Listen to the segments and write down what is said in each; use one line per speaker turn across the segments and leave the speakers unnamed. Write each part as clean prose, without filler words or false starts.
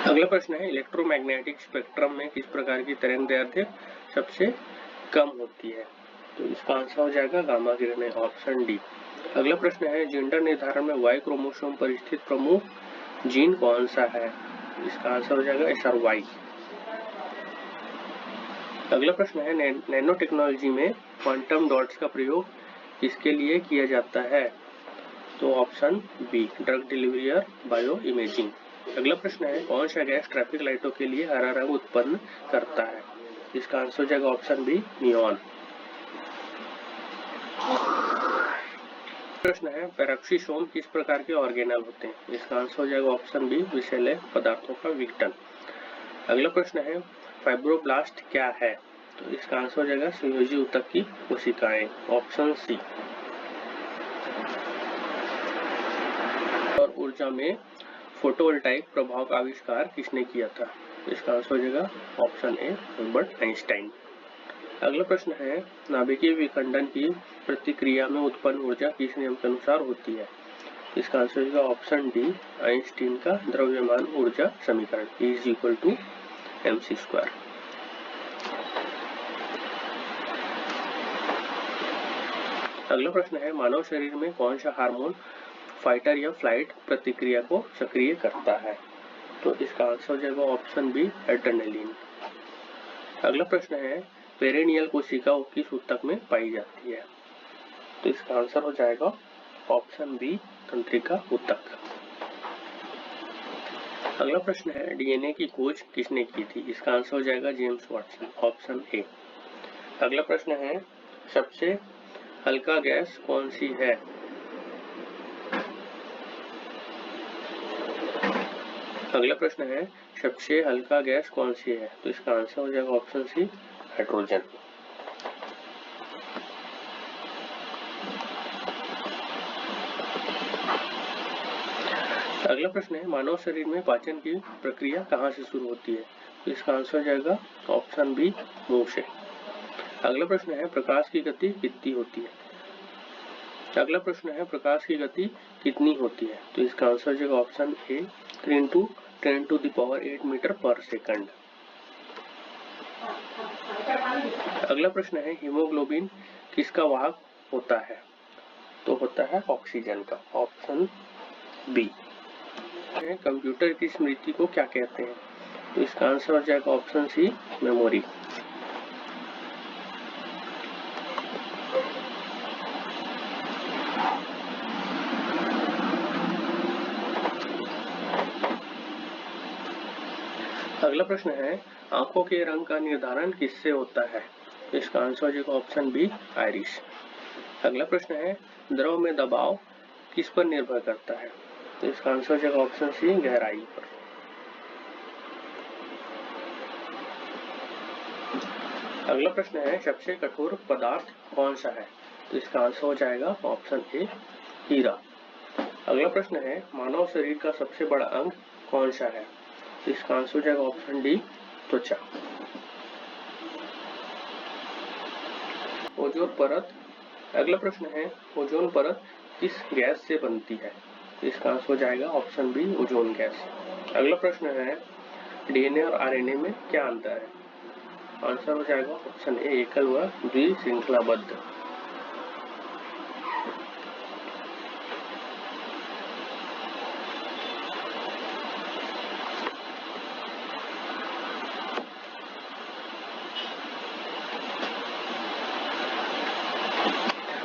अगला प्रश्न है इलेक्ट्रोमैग्नेटिक स्पेक्ट्रम में किस प्रकार की तरंग दैर्ध्य सबसे कम होती है? तो इसका आंसर हो जाएगा गामा किरणें, ऑप्शन डी। अगला प्रश्न है जेंडर निर्धारण में वाई क्रोमोसोम पर स्थित प्रमुख जीन कौन सा है? इसका आंसर हो जाएगा SRY। अगला प्रश्न है नैनो टेक्नोलॉजी में क्वांटम डॉट्स का प्रयोग किसके लिए किया जाता है? तो ऑप्शन बी, ड्रग डिलीवरी और बायो इमेजिंग। अगला प्रश्न है कौन सा गैस ट्रैफिक लाइटों के लिए हरा रंग उत्पन्न करता है? इसका आंसर हो जाएगा ऑप्शन बी, नियॉन। प्रश्न है पेरोक्सीसोम किस प्रकार के ऑर्गेनल होते हैं? इसका आंसर हो जाएगा ऑप्शन बी, विषैले पदार्थों का विघटन। अगला प्रश्न है फाइब्रोब्लास्ट क्या है? तो इसका आंसर हो जाएगा संयोजी ऊतक की कोशिकाएं, ऑप्शन सी। और ऊर्जा में फोटोवोल्टाइक प्रभाव का आविष्कार किसने किया था? इसका आंसर हो जाएगा ऑप्शन ए, अल्बर्ट आइंस्टाइन। अगला प्रश्न है नाभिकीय विखंडन की प्रतिक्रिया में उत्पन्न ऊर्जा किस नियम के अनुसार होती है? इसका आंसर होगा ऑप्शन डी, आइंस्टीन का द्रव्यमान ऊर्जा समीकरण, E = mc²। अगला प्रश्न है मानव शरीर में कौन सा हार्मोन फाइटर या फ्लाइट प्रतिक्रिया को सक्रिय करता है? तो इसका आंसर हो जाएगा ऑप्शन बी, एड्रेनलिन। अगला प्रश्न है पेरिनियल कोशिका किस ऊतक में पाई जाती है? तो इसका आंसर हो जाएगा ऑप्शन बी, तंत्रिका ऊतक। अगला प्रश्न है डीएनए की खोज किसने की थी? इसका आंसर हो जाएगा जेम्स वाटसन, ऑप्शन ए। अगला प्रश्न है सबसे हल्का गैस कौन सी है? अगला प्रश्न है सबसे हल्का गैस कौन सी है? तो इसका आंसर हो जाएगा ऑप्शन सी, हाइड्रोजन। अगला प्रश्न है मानव शरीर में पाचन की प्रक्रिया कहाँ से शुरू होती है? तो इसका आंसर हो जाएगा ऑप्शन बी, मुंह से। अगला प्रश्न है प्रकाश की गति कितनी होती है? अगला प्रश्न है प्रकाश की गति कितनी होती है? तो इसका आंसर हो जाएगा ऑप्शन ए, 3 × 10⁸ मीटर पर सेकंड। अगला प्रश्न है हीमोग्लोबिन किसका वाहक होता है? तो होता है ऑक्सीजन का, ऑप्शन बी। कंप्यूटर की स्मृति को क्या कहते हैं? तो इसका आंसर हो जाएगा ऑप्शन सी, मेमोरी। अगला प्रश्न है आंखों के रंग का निर्धारण किससे होता है? इसका आंसर हो जाएगा ऑप्शन बी, आइरिस। अगला प्रश्न है द्रव में दबाव किस पर निर्भर करता है? तो इसका आंसर हो जाएगा ऑप्शन सी, गहराई पर। अगला प्रश्न है सबसे कठोर पदार्थ कौन सा है? तो इसका आंसर हो जाएगा ऑप्शन ए, हीरा। अगला प्रश्न है मानव शरीर का सबसे बड़ा अंग कौन सा है? तो इसका आंसर हो जाएगा ऑप्शन डी, त्वचा। ओजोन परत। अगला प्रश्न है ओजोन परत किस गैस से बनती है? तो इसका आंसर हो जाएगा ऑप्शन बी, ओजोन गैस। अगला प्रश्न है डीएनए और आरएनए में क्या अंतर है? आंसर हो जाएगा ऑप्शन ए, एकल व द्विश्रृंखलाबद्ध।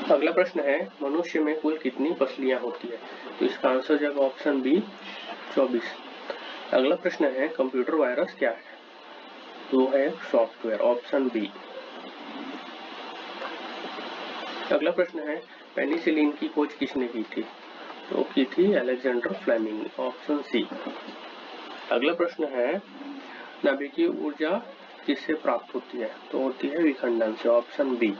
अगला प्रश्न है मनुष्य में कुल कितनी पसलियां होती है? तो इसका आंसर हो जाएगा ऑप्शन बी, 24। अगला प्रश्न है कंप्यूटर वायरस क्या है? तो है सॉफ्टवेयर, ऑप्शन बी। अगला प्रश्न है पेनिसिलिन की खोज किसने की थी? तो की थी अलेक्जेंडर फ्लेमिंग, ऑप्शन सी। अगला प्रश्न है नाभिकीय ऊर्जा किससे प्राप्त होती है? तो होती है विखंडन से, ऑप्शन बी।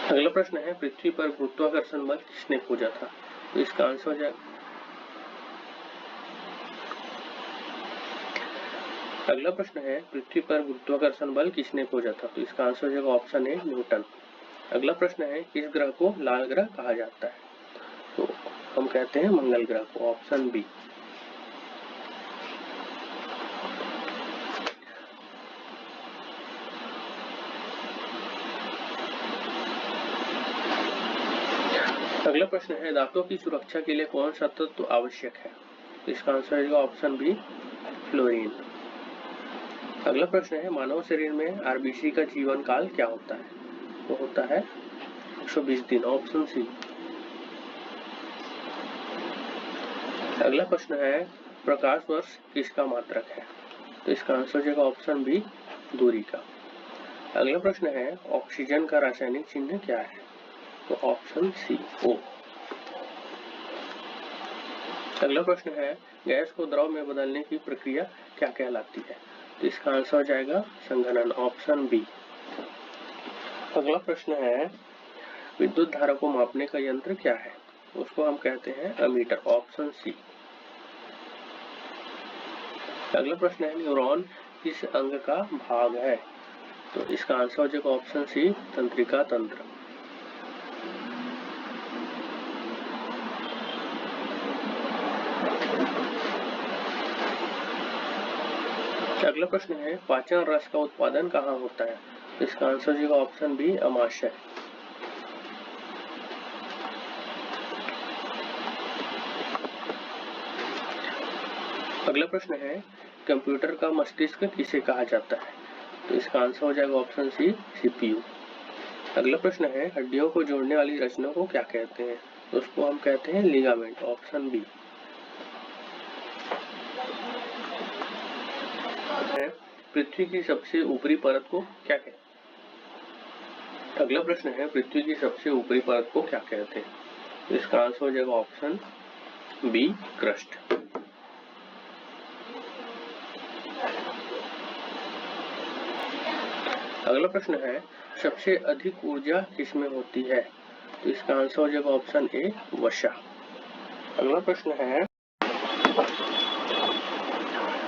अगला प्रश्न है पृथ्वी पर गुरुत्वाकर्षण बल किसने खोजा था? तो इसका आंसर हो जाएगा अगला प्रश्न है पृथ्वी पर गुरुत्वाकर्षण बल किसने खोजा था? तो इसका आंसर हो जाएगा ऑप्शन ए, न्यूटन। अगला प्रश्न है किस ग्रह को लाल ग्रह कहा जाता है? तो हम कहते हैं मंगल ग्रह को, ऑप्शन बी। अगला प्रश्न है दांतों की सुरक्षा के लिए कौन सा तत्व आवश्यक है? इसका आंसर है ऑप्शन बी, फ्लोरीन। अगला प्रश्न है मानव शरीर में आरबीसी का जीवन काल क्या होता है? तो होता है 120 दिन, ऑप्शन सी। अगला प्रश्न है प्रकाश वर्ष किसका मात्रक है? तो इसका आंसर है ऑप्शन बी, दूरी का। अगला प्रश्न है ऑक्सीजन का रासायनिक चिन्ह क्या है? तो ऑप्शन सी, ओ। अगला प्रश्न है गैस को द्रव में बदलने की प्रक्रिया क्या कहलाती है? तो इसका आंसर हो जाएगा संघनन, ऑप्शन बी। अगला प्रश्न है विद्युत धारा को मापने का यंत्र क्या है? उसको हम कहते हैं अमीटर, ऑप्शन सी। अगला प्रश्न है न्यूरॉन किस अंग का भाग है? तो इसका आंसर हो जाएगा ऑप्शन सी, तंत्रिका तंत्र। अगला प्रश्न है पाचन रस का उत्पादन कहाँ होता है? इसका आंसर होगा ऑप्शन बी, अमाशय। अगला प्रश्न है कंप्यूटर का मस्तिष्क किसे कहा जाता है? तो इसका आंसर हो जाएगा ऑप्शन सी, सीपीयू। अगला प्रश्न है हड्डियों को जोड़ने वाली रचना को क्या कहते हैं? तो उसको हम कहते हैं लिगामेंट, ऑप्शन बी। पृथ्वी की सबसे ऊपरी परत को क्या कहते हैं? अगला प्रश्न है पृथ्वी की सबसे ऊपरी परत को क्या कहते हैं? तो इसका आंसर हो जाएगा ऑप्शन बी, क्रस्ट। अगला प्रश्न है सबसे अधिक ऊर्जा किसमें होती है? तो इसका आंसर हो जाएगा ऑप्शन ए, वसा।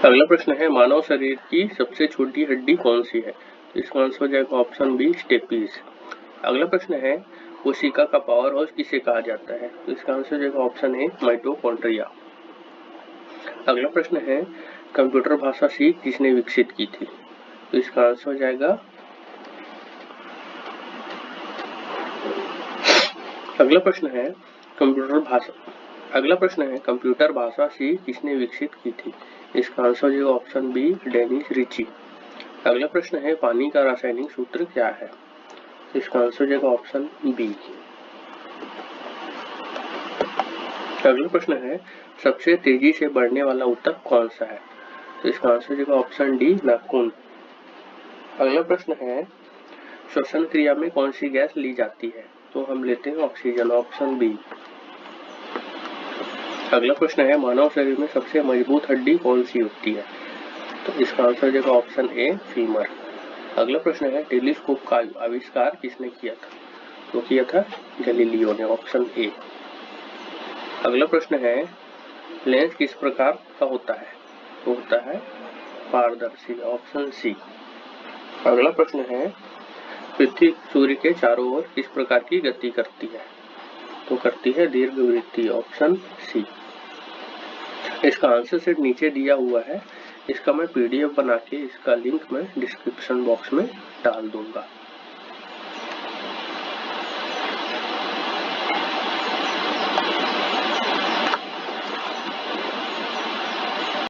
अगला प्रश्न है मानव शरीर की सबसे छोटी हड्डी कौन सी है? तो इसका आंसर हो जाएगा ऑप्शन बी, स्टेपीज। अगला प्रश्न है कोशिका का पावर हाउस किसे कहा जाता है? तो इसका आंसर हो जाएगा ऑप्शन ए, माइटोकॉन्ड्रिया। अगला प्रश्न है कंप्यूटर भाषा सी किसने विकसित की थी? तो इसका आंसर हो जाएगा अगला प्रश्न है कंप्यूटर भाषा सी किसने विकसित की थी? इसका आंसर है ऑप्शन बी, डेनिस रिची। अगला प्रश्न है पानी का रासायनिक सूत्र क्या है? इसका आंसर है ऑप्शन बी। अगला प्रश्न है सबसे तेजी से बढ़ने वाला ऊतक कौन सा है? तो इसका आंसर है ऑप्शन डी, नाखून। अगला प्रश्न है श्वसन क्रिया में कौन सी गैस ली जाती है? तो हम लेते हैं ऑक्सीजन, ऑप्शन बी। अगला प्रश्न है मानव शरीर में सबसे मजबूत हड्डी कौन सी होती है? तो इसका आंसर है ऑप्शन ए, फीमर। अगला प्रश्न है टेलीस्कोप का आविष्कार किसने किया था? तो किया था गैलीलियो ने, ऑप्शन ए। अगला प्रश्न है लेंस किस प्रकार का होता है? तो होता है पारदर्शी, ऑप्शन सी। अगला प्रश्न है पृथ्वी सूर्य के चारों ओर किस प्रकार की गति करती है? तो करती है दीर्घवृत्तीय, ऑप्शन सी। इसका आंसर सेट नीचे दिया हुआ है, इसका मैं पीडीएफ बना के इसका लिंक मैं डिस्क्रिप्शन बॉक्स में डाल दूंगा।